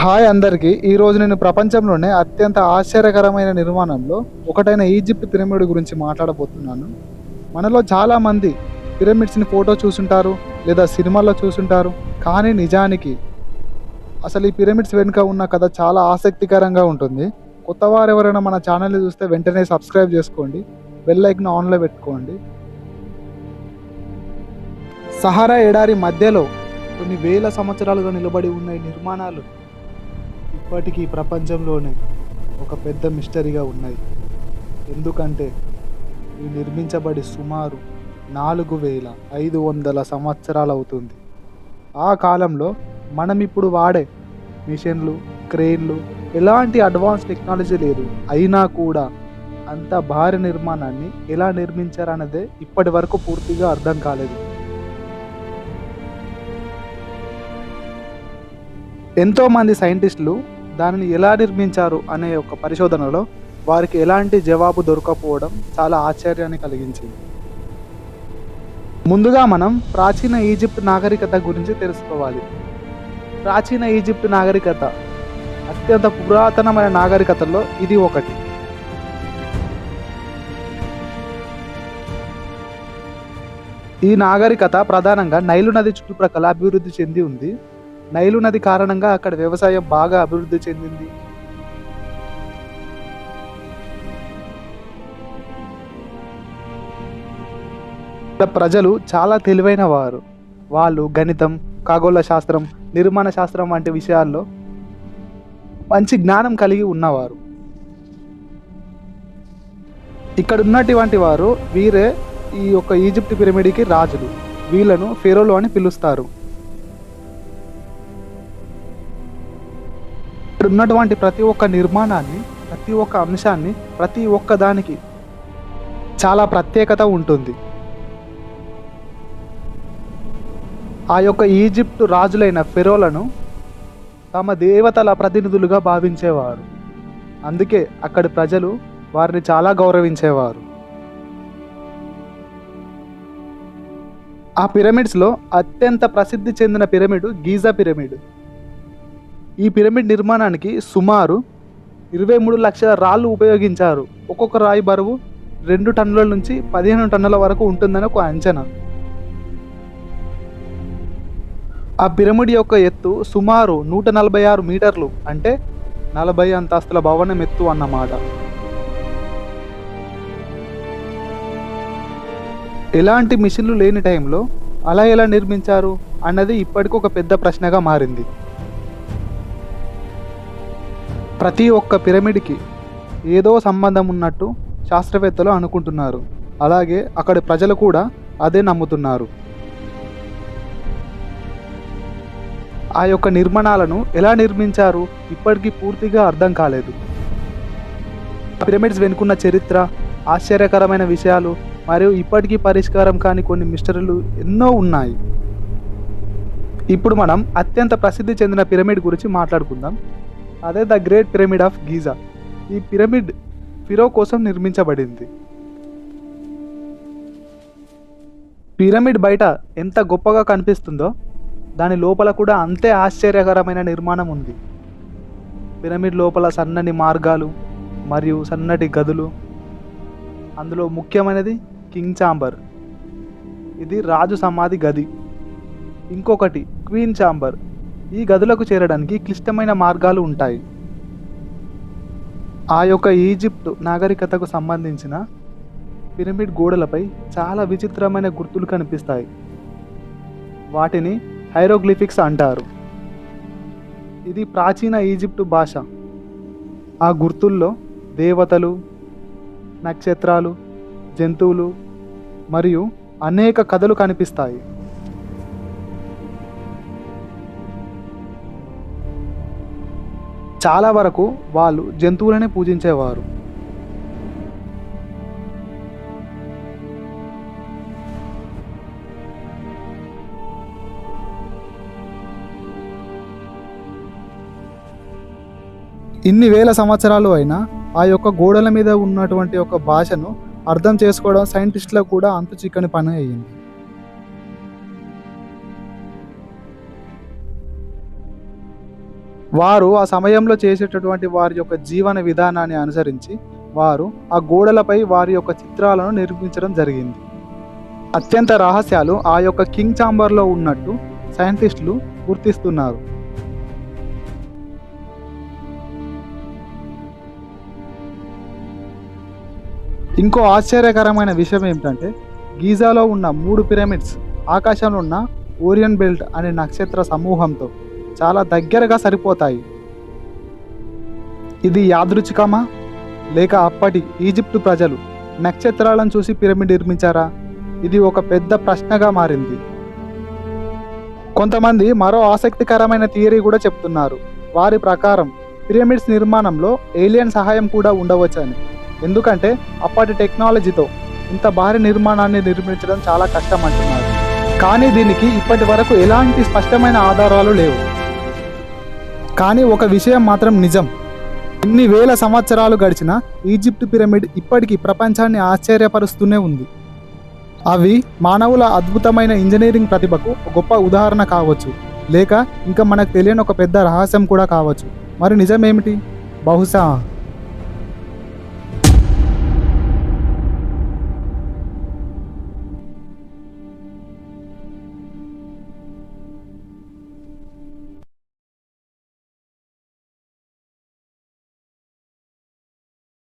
Hi అందరికీ. ఈరోజు నేను ప్రపంచంలోనే అత్యంత ఆశ్చర్యకరమైన నిర్మాణంలో ఒకటైన ఈజిప్ట్ పిరమిడ్ గురించి మాట్లాడబోతున్నాను. మనలో చాలామంది పిరమిడ్స్ని ఫోటో చూసుంటారు లేదా సినిమాల్లో చూసుంటారు. కానీ నిజానికి అసలు ఈ పిరమిడ్స్ వెనుక ఉన్న కథ చాలా ఆసక్తికరంగా ఉంటుంది. కొత్త వారు ఎవరైనా మన ఛానల్ని చూస్తే వెంటనే సబ్స్క్రైబ్ చేసుకోండి, బెల్ ఐకాన్ ఆన్లో పెట్టుకోండి. సహారా ఎడారి మధ్యలో కొన్ని వేల సంవత్సరాలుగా నిలబడి ఉన్న ఈ నిర్మాణాలు ఇప్పటికీ ప్రపంచంలోనే ఒక పెద్ద మిస్టరీగా ఉన్నాయి. ఎందుకంటే ఇవి నిర్మించబడి సుమారు 4500 సంవత్సరాలు అవుతుంది. ఆ కాలంలో మనం ఇప్పుడు వాడే మిషన్లు, క్రెయిన్లు, ఎలాంటి అడ్వాన్స్ టెక్నాలజీ లేదు. అయినా కూడా అంత భారీ నిర్మాణాన్ని ఎలా నిర్మించారన్నదే ఇప్పటి వరకు పూర్తిగా అర్థం కాలేదు. ఎంతోమంది సైంటిస్టులు దానిని ఎలా నిర్మించారు అనే ఒక పరిశోధనలో వారికి ఎలాంటి జవాబు దొరకపోవడం చాలా ఆశ్చర్యాన్ని కలిగించింది. ముందుగా మనం ప్రాచీన ఈజిప్ట్ నాగరికత గురించి తెలుసుకోవాలి. ప్రాచీన ఈజిప్ట్ నాగరికత అత్యంత పురాతనమైన నాగరికతల్లో ఇది ఒకటి. ఈ నాగరికత ప్రధానంగా నైలు నది చుట్టుప్రక్కల అభివృద్ధి చెంది ఉంది. నైలు నది కారణంగా అక్కడ వ్యవసాయం బాగా అభివృద్ధి చెందింది. ప్రజలు చాలా తెలివైన వారు. వాళ్ళు గణితం, ఖగోళ శాస్త్రం, నిర్మాణ శాస్త్రం వంటి విషయాల్లో మంచి జ్ఞానం కలిగి ఉన్నవారు. ఇక్కడ ఉన్నటువంటి వారు వీరే ఈ యొక్క ఈజిప్ట్ పిరమిడ్కి రాజులు. వీళ్ళను ఫెరోలు అని పిలుస్తారు. ఇక్కడ ఉన్నటువంటి ప్రతి ఒక్క నిర్మాణాన్ని, ప్రతి ఒక్క అంశాన్ని, ప్రతి ఒక్క దానికి చాలా ప్రత్యేకత ఉంటుంది. ఆ యొక్క ఈజిప్ట్ రాజులైన ఫెరోలను తమ దేవతల ప్రతినిధులుగా భావించేవారు. అందుకే అక్కడి ప్రజలు వారిని చాలా గౌరవించేవారు. ఆ పిరమిడ్స్లో అత్యంత ప్రసిద్ధి చెందిన పిరమిడ్ గీజా పిరమిడ్. ఈ పిరమిడ్ నిర్మాణానికి సుమారు 23 లక్షల రాళ్ళు ఉపయోగించారు. ఒక్కొక్క రాయి బరువు 2 టన్నుల నుంచి 15 టన్నుల వరకు ఉంటుందని ఒక అంచనా. ఆ పిరమిడ్ యొక్క ఎత్తు సుమారు 146 మీటర్లు, అంటే 40 అంతస్తుల భవనం ఎత్తు అన్నమాట. ఎలాంటి మిషన్లు లేని టైంలో అలా ఎలా నిర్మించారు అన్నది ఇప్పటికీ ఒక పెద్ద ప్రశ్నగా మారింది. ప్రతి ఒక్క పిరమిడ్కి ఏదో సంబంధం ఉన్నట్టు శాస్త్రవేత్తలు అనుకుంటున్నారు. అలాగే అక్కడి ప్రజలు కూడా అదే నమ్ముతున్నారు. ఆ యొక్క నిర్మాణాలను ఎలా నిర్మించారు ఇప్పటికీ పూర్తిగా అర్థం కాలేదు. పిరమిడ్స్ వెనుకున్న చరిత్ర, ఆశ్చర్యకరమైన విషయాలు మరియు ఇప్పటికీ పరిష్కారం కాని కొన్ని మిస్టరీలు ఎన్నో ఉన్నాయి. ఇప్పుడు మనం అత్యంత ప్రసిద్ధి చెందిన పిరమిడ్ గురించి మాట్లాడుకుందాం. అదే the great pyramid of Giza. ఈ పిరమిడ్ ఫిరో కోసం నిర్మించబడింది. పిరమిడ్ బయట ఎంత గొప్పగా కనిపిస్తుందో దాని లోపల కూడా అంతే ఆశ్చర్యకరమైన నిర్మాణం ఉంది. పిరమిడ్ లోపల సన్నని మార్గాలు మరియు సన్నటి గదులు. అందులో ముఖ్యమైనది కింగ్ ఛాంబర్. ఇది రాజు సమాధి గది. ఇంకొకటి క్వీన్ ఛాంబర్. ఈ గదులకు చేరడానికి క్లిష్టమైన మార్గాలు ఉంటాయి. ఆ యొక్క ఈజిప్ట్ నాగరికతకు సంబంధించిన పిరమిడ్ గోడలపై చాలా విచిత్రమైన గుర్తులు కనిపిస్తాయి. వాటిని హైరోగ్లిఫిక్స్ అంటారు. ఇది ప్రాచీన ఈజిప్టు భాష. ఆ గుర్తుల్లో దేవతలు, నక్షత్రాలు, జంతువులు మరియు అనేక కథలు కనిపిస్తాయి. చాలా వరకు వాళ్ళు జంతువులనే పూజించేవారు. ఇన్ని వేల సంవత్సరాలు అయినా ఆ యొక్క గోడల మీద ఉన్నటువంటి ఒక భాషను అర్థం చేసుకోవడం సైంటిస్టులకు కూడా అంతు చిక్కని పని అయ్యింది. వారు ఆ సమయంలో చేసేటటువంటి వారి యొక్క జీవన విధానాన్ని అనుసరించి వారు ఆ గోడలపై వారి యొక్క చిత్రాలను నిర్మించడం జరిగింది. అత్యంత రహస్యాలు ఆ యొక్క కింగ్ ఛాంబర్లో ఉన్నట్టు సైంటిస్టులు గుర్తిస్తున్నారు. ఇంకో ఆశ్చర్యకరమైన విషయం ఏమిటంటే గీజాలో ఉన్న 3 పిరమిడ్స్ ఆకాశంలో ఉన్న ఓరియన్ బెల్ట్ అనే నక్షత్ర సమూహంతో చాలా దగ్గరగా సరిపోతాయి. ఇది యాదృచ్ఛికమా, లేక అప్పటి ఈజిప్టు ప్రజలు నక్షత్రాలను చూసి పిరమిడ్ నిర్మించారా? ఇది ఒక పెద్ద ప్రశ్నగా మారింది. కొంతమంది మరో ఆసక్తికరమైన థియరీ కూడా చెప్తున్నారు. వారి ప్రకారం పిరమిడ్స్ నిర్మాణంలో ఏలియన్ సహాయం కూడా ఉండవచ్చని. ఎందుకంటే అప్పటి టెక్నాలజీతో ఇంత భారీ నిర్మాణాన్ని నిర్మించడం చాలా కష్టం అంటున్నారు. కానీ దీనికి ఇప్పటి వరకు ఎలాంటి స్పష్టమైన ఆధారాలు లేవు. కానీ ఒక విషయం మాత్రం నిజం, ఎన్ని వేల సంవత్సరాలు గడిచినా ఈజిప్ట్ పిరమిడ్ ఇప్పటికీ ప్రపంచాన్ని ఆశ్చర్యపరుస్తూనే ఉంది. అవి మానవుల అద్భుతమైన ఇంజనీరింగ్ ప్రతిభకు గొప్ప ఉదాహరణ కావచ్చు, లేక ఇంకా మనకు తెలియని ఒక పెద్ద రహస్యం కూడా కావచ్చు. మరి నిజమేమిటి? బహుశా